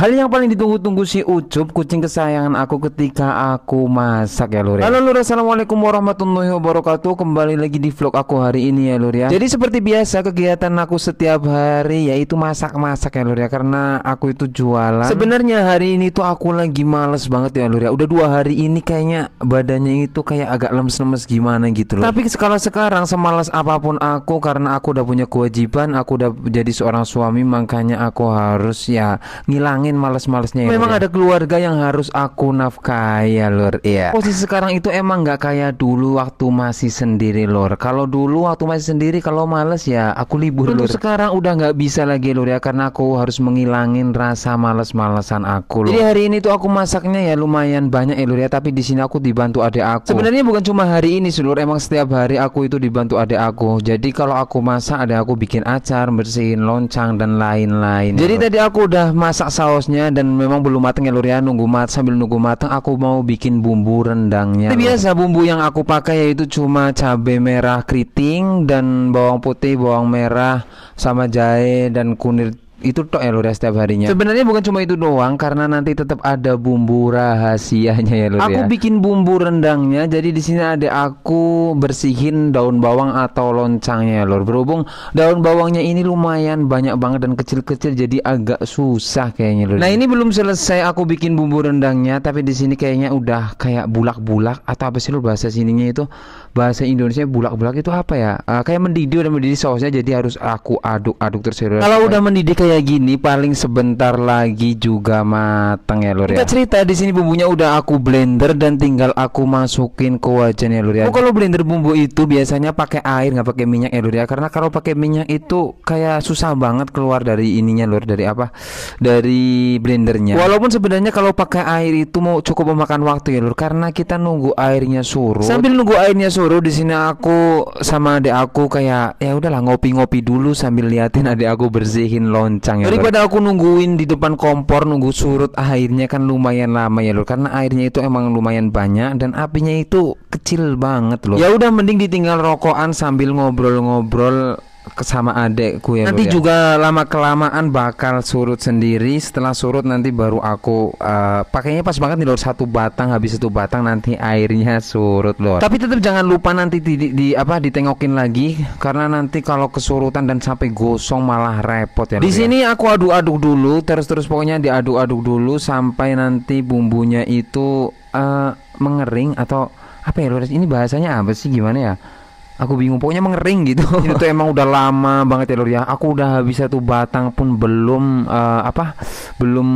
Hal yang paling ditunggu-tunggu si Ucup, kucing kesayangan aku ketika aku masak ya lur ya. Halo lur, assalamualaikum warahmatullahi wabarakatuh. Kembali lagi di vlog aku hari ini ya lur ya. Jadi seperti biasa kegiatan aku setiap hari yaitu masak-masak ya lur ya. Karena aku itu jualan. Sebenarnya hari ini tuh aku lagi males banget ya lur ya. Udah 2 hari ini kayaknya badannya itu kayak agak lemes-lemes gimana gitu loh. Tapi kalau sekarang semalas apapun aku, karena aku udah punya kewajiban, aku udah jadi seorang suami, makanya aku harus ya ngilangin males-malesnya ya, memang ada keluarga yang harus aku nafkahi ya lur. Iya, posisi sekarang itu emang nggak kayak dulu waktu masih sendiri lur. Kalau dulu waktu masih sendiri kalau males ya aku libur lur. Sekarang udah nggak bisa lagi lur ya, karena aku harus menghilangin rasa males-malesan aku lur. Jadi hari ini tuh aku masaknya ya lumayan banyak ya lur ya, tapi di sini aku dibantu adik aku. Sebenarnya bukan cuma hari ini lur, emang setiap hari aku itu dibantu adik aku. Jadi kalau aku masak, adik aku bikin acar, bersihin loncang dan lain-lain. Jadi tadi aku udah masak sausnya dan memang belum mateng ya lur ya. Sambil nunggu mateng aku mau bikin bumbu rendangnya. Ini biasa bumbu yang aku pakai yaitu cuma cabai merah keriting dan bawang putih, bawang merah sama jahe dan kunir. Itu tok ya lur ya setiap harinya. Sebenarnya bukan cuma itu doang, karena nanti tetap ada bumbu rahasianya ya lur ya. Aku bikin bumbu rendangnya. Jadi di sini ada aku bersihin daun bawang atau loncangnya ya lur. Berhubung daun bawangnya ini lumayan banyak banget dan kecil-kecil, jadi agak susah kayaknya lur. Nah ini belum selesai aku bikin bumbu rendangnya, tapi di sini kayaknya udah kayak bulak-bulak atau apa sih lur bahasa sininya itu. Bahasa Indonesia bulak-bulak itu apa ya? Kayak mendidih, udah mendidih sausnya, jadi harus aku aduk-aduk terus ya lur. Kalau udah mendidih kayak gini paling sebentar lagi juga matang ya lur ya. Kita cerita di sini bumbunya udah aku blender dan tinggal aku masukin ke wajan ya lur ya. Kalau blender bumbu itu biasanya pakai air, nggak pakai minyak ya lur ya. Karena kalau pakai minyak itu kayak susah banget keluar dari ininya lur, dari apa? Dari blendernya. Walaupun sebenarnya kalau pakai air itu mau cukup memakan waktu ya lur, karena kita nunggu airnya surut. Sambil nunggu airnya surut di sini aku sama adik aku kayak ya udahlah ngopi-ngopi dulu sambil liatin adik aku bersihin loncang ya. Daripada aku nungguin di depan kompor nunggu surut airnya kan lumayan lama ya lur, karena airnya itu emang lumayan banyak dan apinya itu kecil banget loh. Ya udah mending ditinggal rokokan sambil ngobrol-ngobrol sama adekku ya. Nanti juga lama kelamaan bakal surut sendiri. Setelah surut nanti baru aku pakainya pas banget nih lor, 1 batang, habis 1 batang nanti airnya surut lor. Tapi tetap jangan lupa nanti ditengokin lagi, karena nanti kalau kesurutan dan sampai gosong malah repot ya. Di sini aku aduk-aduk dulu terus pokoknya diaduk-aduk dulu sampai nanti bumbunya itu mengering atau apa ya lor, ini bahasanya apa sih, gimana ya? Aku bingung, pokoknya mengering gitu. Itu tuh emang udah lama banget ya lur ya. Aku udah habis 1 batang pun belum belum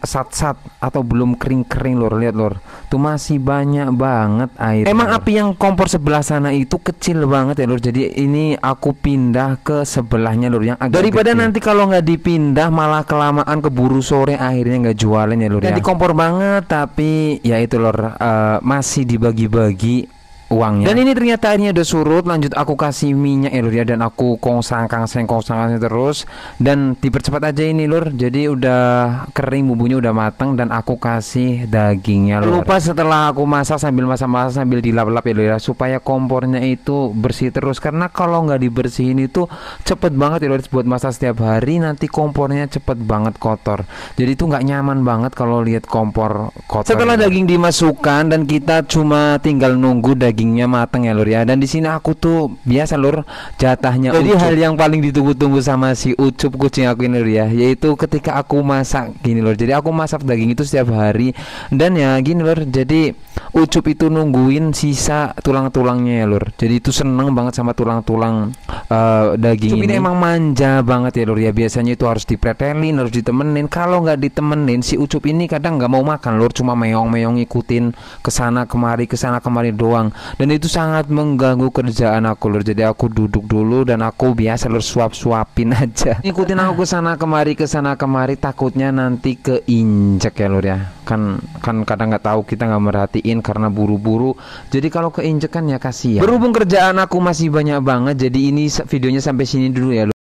sat-sat atau belum kering-kering lur. Lihat lur, tuh masih banyak banget air. Emang api yang kompor sebelah sana itu kecil banget ya lur. Jadi ini aku pindah ke sebelahnya lur, yang agak daripada gede. Nanti kalau nggak dipindah malah kelamaan keburu sore akhirnya nggak jualan ya lur ya. Jadi kompor banget, tapi ya itu lur, masih dibagi-bagi uangnya. Dan ini ternyata airnya udah surut. Lanjut aku kasih minyak ya lur ya, dan aku kongsang-kangseng terus dan dipercepat aja ini lur. Jadi udah kering, bumbunya udah matang dan aku kasih dagingnya lur. Lupa setelah aku masak sambil sambil dilap-lap ya lur ya, supaya kompornya itu bersih terus, karena kalau nggak dibersihin itu cepet banget ya lur buat masak setiap hari, nanti kompornya cepet banget kotor. Jadi itu nggak nyaman banget kalau lihat kompor kotor. Setelah daging dimasukkan dan kita cuma tinggal nunggu dagingnya mateng ya lur ya. Dan di sini aku tuh biasa lur jatahnya jadi Ucup. Hal yang paling ditunggu-tunggu sama si Ucup kucing aku ini lur ya, yaitu ketika aku masak gini lur. Jadi aku masak daging itu setiap hari dan ya gini lur, jadi Ucup itu nungguin sisa tulang-tulangnya ya lur. Jadi itu seneng banget sama tulang-tulang daging Ucup ini. Emang manja banget ya lur ya. Biasanya itu harus dipretelin, harus ditemenin. Kalau nggak ditemenin si Ucup ini kadang nggak mau makan lur, cuma meong-meong ngikutin kesana kemari doang. Dan itu sangat mengganggu kerjaan aku lur. Jadi aku duduk dulu dan aku biasa lur suapin aja. Ngikutin aku kesana kemari, takutnya nanti keinjek ya lur ya. Kan kadang nggak tahu, kita nggak merhatiin karena buru-buru. Jadi kalau keinjek kan ya kasihan. Berhubung kerjaan aku masih banyak banget, jadi ini videonya sampai sini dulu ya lur.